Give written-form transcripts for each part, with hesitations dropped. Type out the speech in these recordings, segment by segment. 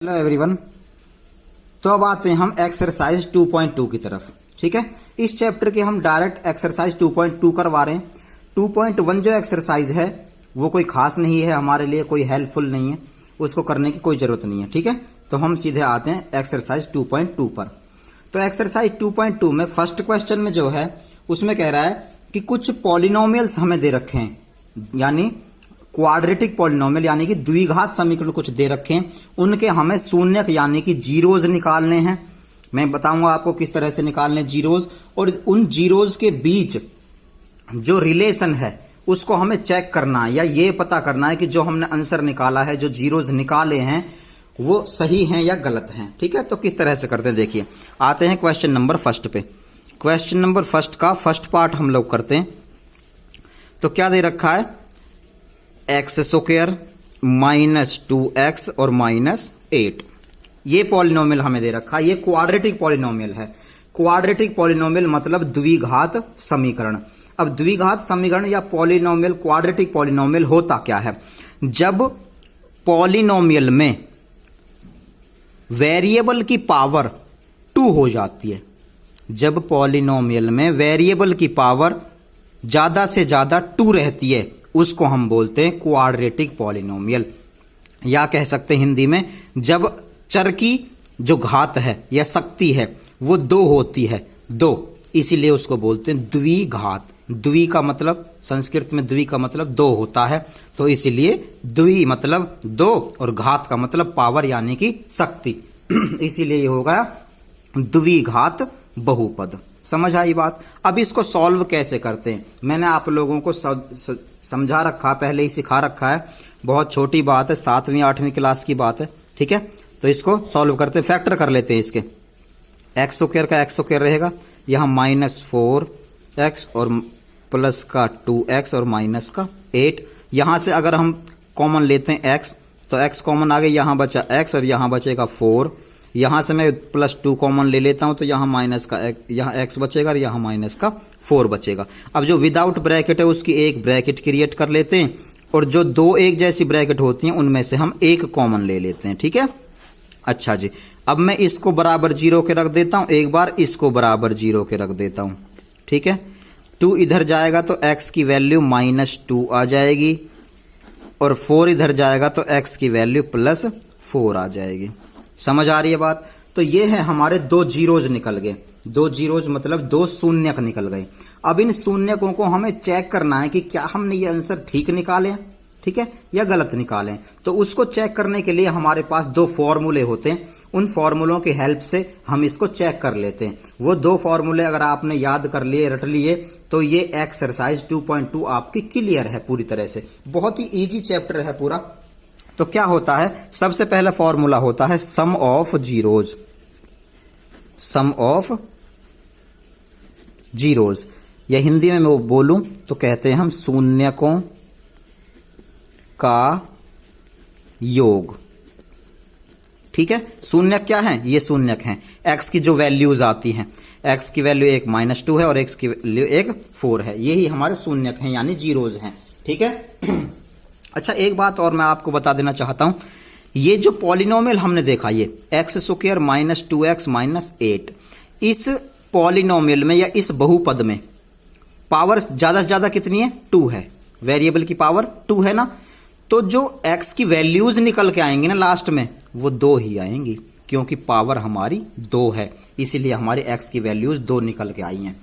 Hello everyone. तो अब आते हैं हम एक्सरसाइज 2.2 की तरफ। ठीक है, इस चैप्टर के हम डायरेक्ट एक्सरसाइज 2.2 करवा रहे हैं। 2.1 जो एक्सरसाइज है वो कोई खास नहीं है, हमारे लिए कोई हेल्पफुल नहीं है, उसको करने की कोई जरूरत नहीं है। ठीक है, तो हम सीधे आते हैं एक्सरसाइज 2.2 पर। तो एक्सरसाइज 2.2 में फर्स्ट क्वेश्चन में जो है उसमें कह रहा है कि कुछ पॉलिनोमियल्स हमें दे रखे हैं, यानी क्वाड्रेटिक पॉलिनोमियल यानी कि द्विघात समीकरण कुछ दे रखे हैं, उनके हमें शून्यक यानी कि जीरोज निकालने हैं। मैं बताऊंगा आपको किस तरह से निकालने जीरोज, और उन जीरोज के बीच जो रिलेशन है उसको हमें चेक करना है, या ये पता करना है कि जो हमने आंसर निकाला है, जो जीरोज निकाले हैं वो सही हैं या गलत हैं। ठीक है, तो किस तरह से करते हैं देखिए। आते हैं क्वेश्चन नंबर फर्स्ट पे। क्वेश्चन नंबर फर्स्ट का फर्स्ट पार्ट हम लोग करते हैं। तो क्या दे रखा है, एक्स स्क्वायर माइनस 2x और माइनस 8। ये पॉलिनोमियल हमें दे रखा है, ये क्वाड्रेटिक पॉलिनोमियल है। क्वाड्रेटिक पॉलिनोमियल मतलब द्विघात समीकरण। अब द्विघात समीकरण या पॉलिनोमियल, क्वाड्रेटिक पॉलिनोमियल होता क्या है, जब पॉलिनोमियल में वेरिएबल की पावर 2 हो जाती है। जब पॉलिनोमियल में वेरिएबल की पावर ज्यादा से ज्यादा 2 रहती है उसको हम बोलते हैं क्वाड्रेटिक पॉलिनोमियल, या कह सकते हैं हिंदी में जब चर की जो घात है या शक्ति है वो 2 होती है, 2, इसीलिए उसको बोलते हैं द्विघात। द्वि का मतलब संस्कृत में द्वि का मतलब 2 होता है, तो इसीलिए द्वि मतलब 2 और घात का मतलब पावर यानी कि शक्ति, इसीलिए ये होगा द्विघात बहुपद। समझ आई बात। अब इसको सॉल्व कैसे करते हैं मैंने आप लोगों को समझा रखा, पहले ही सिखा रखा है, बहुत छोटी बात है, 7वीं 8वीं क्लास की बात है। ठीक है, तो इसको सॉल्व करते हैं, फैक्टर कर लेते हैं इसके। एक्स स्क्वायर का एक्स स्क्वायर रहेगा, यहां -4x और प्लस का 2x और माइनस का 8। यहां से अगर हम कॉमन लेते हैं x, तो x कॉमन आ गया, यहां बचा x और यहां बचेगा 4। यहां से मैं +2 कॉमन ले लेता हूं, तो यहां माइनस का यहां x बचेगा और यहां माइनस का 4 बचेगा। अब जो विदाउट ब्रैकेट है उसकी एक ब्रैकेट क्रिएट कर लेते हैं, और जो 2 एक जैसी ब्रैकेट होती हैं उनमें से हम एक कॉमन ले लेते हैं। ठीक है, अच्छा जी। अब मैं इसको बराबर 0 के रख देता हूं, एक बार इसको बराबर 0 के रख देता हूं। ठीक है, 2 इधर जाएगा तो x की वैल्यू -2 आ जाएगी, और 4 इधर जाएगा तो x की वैल्यू +4 आ जाएगी। समझ आ रही है बात। तो ये है हमारे 2 जीरोज निकल गए, 2 जीरोज मतलब 2 शून्यक निकल गए। अब इन शून्यकों को हमें चेक करना है कि क्या हमने ये आंसर ठीक निकाले, ठीक है, या गलत निकाले। तो उसको चेक करने के लिए हमारे पास 2 फॉर्मूले होते हैं, उन फॉर्मूलों की हेल्प से हम इसको चेक कर लेते हैं। वो 2 फॉर्मूले अगर आपने याद कर लिए, रट लिए, तो ये एक्सरसाइज 2.2 आपकी क्लियर है पूरी तरह से। बहुत ही इजी चैप्टर है पूरा। तो क्या होता है, सबसे पहला फॉर्मूला होता है sum of zeros. Sum of zeros, या हिंदी में मैं बोलूं तो कहते हैं हम शून्यकों का योग। ठीक है, शून्यक क्या है, ये शून्यक हैं। x की जो वैल्यूज आती हैं, x की वैल्यू एक -2 है और x की वैल्यू एक 4 है, यही हमारे शून्यक हैं यानी जीरोज हैं। ठीक है। अच्छा, एक बात और मैं आपको बता देना चाहता हूं, ये जो पॉलिनोमियल हमने देखा, ये एक्स स्क्वायर -2x -8, इस पॉलिनोमियल में या इस बहुपद में पावर ज्यादा से ज्यादा कितनी है, 2 है। वेरिएबल की पावर 2 है ना, तो जो x की वैल्यूज निकल के आएंगी ना लास्ट में, वो 2 ही आएंगी, क्योंकि पावर हमारी 2 है, इसीलिए हमारी x की वैल्यूज 2 निकल के आई हैं।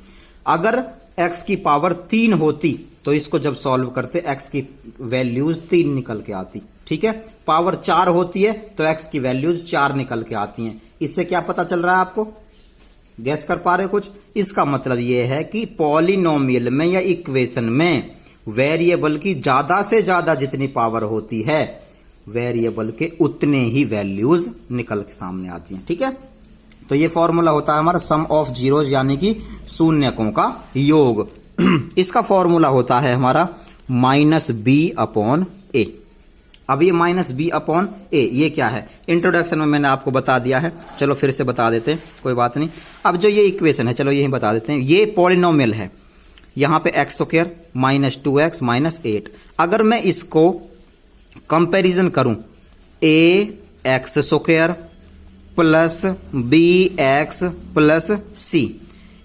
अगर x की पावर 3 होती तो इसको जब सॉल्व करते x की वैल्यूज 3 निकल के आती। ठीक है, पावर 4 होती है तो x की वैल्यूज 4 निकल के आती हैं। इससे क्या पता चल रहा है आपको, गैस कर पा रहे कुछ? इसका मतलब यह है कि पॉलिनोमियल में या इक्वेशन में वेरिएबल की ज्यादा से ज्यादा जितनी पावर होती है, वेरिएबल के उतने ही वैल्यूज निकल के सामने आती हैं। ठीक है, तो ये फॉर्मूला होता है हमारा सम ऑफ जीरोज यानी कि शून्यकों का योग। इसका फॉर्मूला होता है हमारा -b/a। अब ये -b/a ये क्या है, इंट्रोडक्शन में मैंने आपको बता दिया है, चलो फिर से बता देते हैं, कोई बात नहीं। अब जो ये इक्वेशन है, चलो यही बता देते हैं, ये पॉलिनोमियल है, यहां पे एक्स स्क्वायर -2x -8। अगर मैं इसको कंपैरिजन करूं a x square plus b x plus c.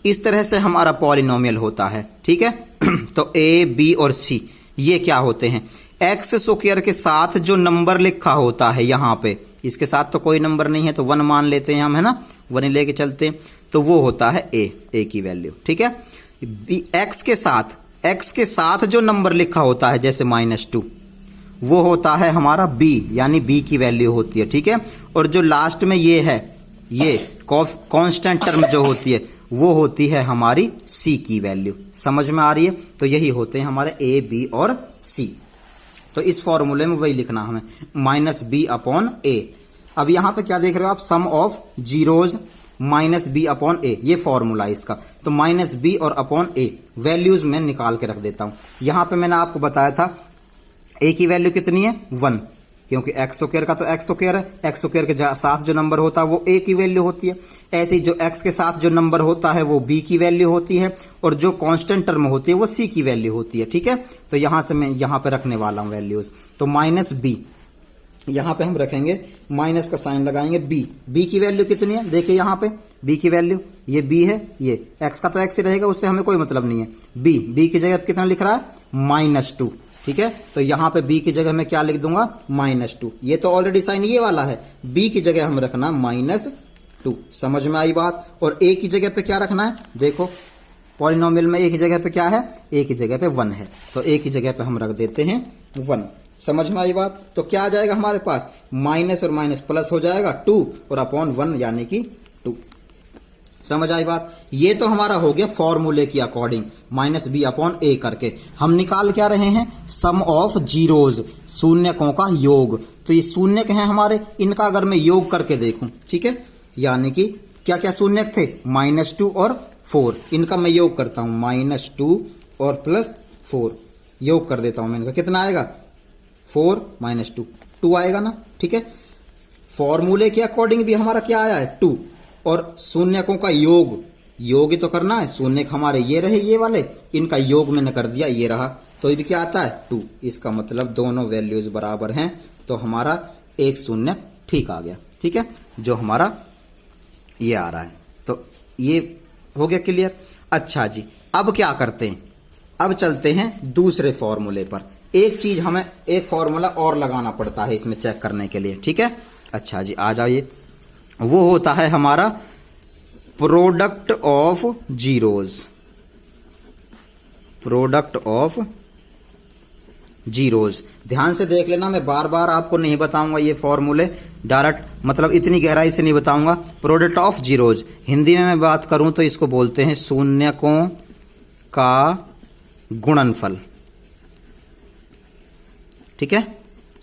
इस तरह से हमारा पॉलिनोमियल होता है, ठीक है। तो ए बी और सी ये क्या होते हैं, एक्स स्क्वायर के साथ जो नंबर लिखा होता है यहां पे, इसके साथ तो कोई नंबर नहीं है तो 1 मान लेते हैं हम, है ना, 1 लेके चलते हैं, तो वो होता है ए की वैल्यू, ठीक है। एक्स के साथ जो नंबर लिखा होता है जैसे -2 वो होता है हमारा बी, यानी बी की वैल्यू होती है, ठीक है। और जो लास्ट में ये है, ये कांस्टेंट टर्म जो होती है वो होती है हमारी सी की वैल्यू। समझ में आ रही है? तो यही होते हैं हमारे ए बी और सी। तो इस फॉर्मूले में वही लिखना हमें, -b/a। अब यहां पे क्या देख रहे हो आप, सम ऑफ जीरोज -b/a, ये फॉर्मूला है इसका। तो -b और a वैल्यूज में निकाल के रख देता हूं। यहां पे मैंने आपको बताया था a की वैल्यू कितनी है, 1, क्योंकि एक्स स्क्वायर का तो एक्स स्क्वायर है, एक्स स्क्वायर के साथ जो नंबर होता है वो a की वैल्यू होती है। ऐसे ही जो x के साथ जो नंबर होता है वो b की वैल्यू होती है, और जो कांस्टेंट टर्म होती है वो c की वैल्यू होती है, ठीक है। तो यहां से मैं यहां पे रखने वाला हूं वैल्यूज। तो -b यहां पे हम रखेंगे, माइनस का साइन लगाएंगे, b की वैल्यू कितनी है, देखिए यहां पे b की वैल्यू, ये b है, ये x का तो x ही रहेगा, उससे हमें कोई मतलब नहीं है। b की जगह कितना लिख रहा है, -2, ठीक है। तो यहां पे b की जगह मैं क्या लिख दूंगा, -2। ये तो ऑलरेडी साइन ये वाला है, b की जगह हम रखना -2। समझ में आई बात? और a की जगह पे क्या रखना है, देखो पॉलिनोमियल में a की जगह पे क्या है, a की जगह पे 1 है, तो a की जगह पे हम रख देते हैं 1। समझ में आई बात? तो क्या आ जाएगा हमारे पास, माइनस और माइनस प्लस हो जाएगा 2 और अपॉन 1 यानी कि 2। समझ आई बात? ये तो हमारा हो गया फॉर्मूले की अकॉर्डिंग, -b/a करके। हम निकाल क्या रहे हैं, सम ऑफ जीरोज, शून्यकों का योग। तो ये शून्यक हैं हमारे, इनका अगर मैं योग करके देखूं, ठीक है, यानी कि क्या क्या शून्यक थे, -2 और 4, इनका मैं योग करता हूं, -2 और +4 योग कर देता हूं मैं इनका, कितना आएगा, 4 -2 2 आएगा ना, ठीक है। फॉर्मूले के अकॉर्डिंग भी हमारा क्या आया है, 2, और शून्यकों का योग ही तो करना है। शून्यक हमारे ये रहे, ये वाले, इनका योग मैंने कर दिया, ये रहा, तो ये भी क्या आता है, 2। इसका मतलब दोनों वैल्यूज बराबर हैं, तो हमारा एक शून्यक ठीक आ गया, ठीक है, जो हमारा ये आ रहा है। तो ये हो गया क्लियर। अच्छा जी, अब क्या करते हैं, अब चलते हैं दूसरे फॉर्मूले पर। एक चीज हमें, एक फॉर्मूला और लगाना पड़ता है इसमें चेक करने के लिए, ठीक है। अच्छा जी, आ जाइए, वो होता है हमारा product of zeros. Product of zeros ध्यान से देख लेना, मैं बार बार आपको नहीं बताऊंगा ये फॉर्मूले, डायरेक्ट मतलब इतनी गहराई से नहीं बताऊंगा। प्रोडक्ट ऑफ जीरोज हिंदी में मैं बात करूं तो इसको बोलते हैं शून्यकों का गुणनफल, ठीक है,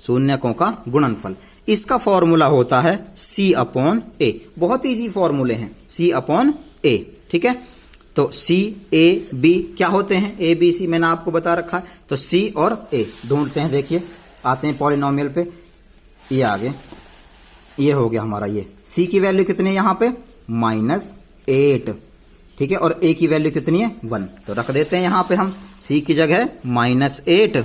शून्यकों का गुणनफल। इसका फॉर्मूला होता है C/A। बहुत इजी फॉर्मूले हैं, C/A, ठीक है। तो C A B क्या होते हैं, A B C मैंने आपको बता रखा है। तो C और A ढूंढते हैं, देखिए आते हैं पॉलिनोमियल पे, ये आगे, ये हो गया हमारा, ये C की वैल्यू कितनी है यहाँ पे, -8, ठीक है, और A की वैल्यू कितनी है, 1। तो रख देते हैं यहाँ पे हम, C की जगह -8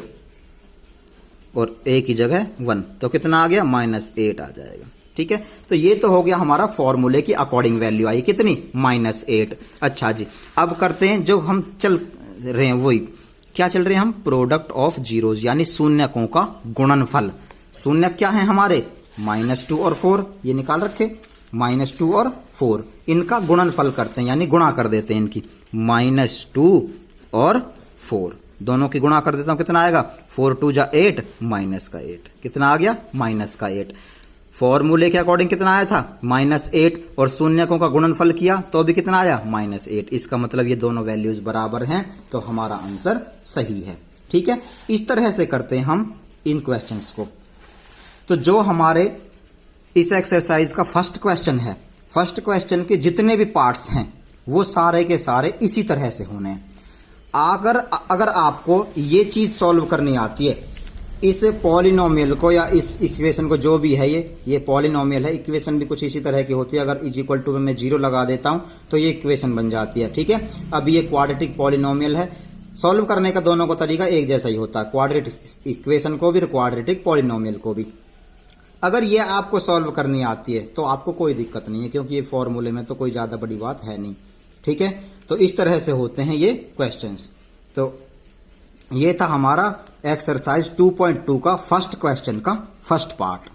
और A की जगह 1, तो कितना आ गया, -8 आ जाएगा, ठीक है। तो ये तो हो गया हमारा फॉर्मूले की अकॉर्डिंग वैल्यू आई कितनी, -8। अच्छा जी, अब करते हैं जो हम चल रहे हैं, वही क्या चल रहे हैं हम, प्रोडक्ट ऑफ जीरोज, यानी शून्यकों का गुणनफल। शून्यक क्या है हमारे, -2 और 4, ये निकाल रखे, -2 और 4, इनका गुणनफल करते हैं, यानी गुणा कर देते हैं इनकी, -2 और 4 दोनों की गुणा कर देता हूं, कितना आएगा, 4 2 जा 8, -8, कितना आ गया, -8। फॉर्मूले के अकॉर्डिंग कितना आया था, -8, और शून्यकों का गुणनफल किया तो भी कितना आया, -8। इसका मतलब ये दोनों वैल्यूज बराबर हैं, तो हमारा आंसर सही है, ठीक है। इस तरह से करते हैं हम इन क्वेश्चंस को। तो जो हमारे इस एक्सरसाइज का फर्स्ट क्वेश्चन है, फर्स्ट क्वेश्चन के जितने भी पार्ट्स हैं वो सारे के सारे इसी तरह से होने हैं। अगर आपको ये चीज सॉल्व करनी आती है, इस पॉलिनोमियल को या इस इक्वेशन को, जो भी है ये पॉलिनोमियल है, इक्वेशन भी कुछ इसी तरह की होती है। अगर = में मैं 0 लगा देता हूं तो ये इक्वेशन बन जाती है, ठीक है। अब ये क्वाड्रेटिक पॉलिनोमियल है, सॉल्व करने का दोनों का तरीका एक जैसा ही होता है, क्वाड्रेटिक इक्वेशन को भी और क्वाड्रेटिक पॉलिनोमियल को भी। अगर ये आपको सॉल्व करनी आती है तो आपको कोई दिक्कत नहीं है, क्योंकि ये फॉर्मूले में तो कोई ज्यादा बड़ी बात है नहीं। ठीक है, तो इस तरह से होते हैं ये क्वेश्चंस। तो ये था हमारा एक्सरसाइज 2.2 का फर्स्ट क्वेश्चन का फर्स्ट पार्ट।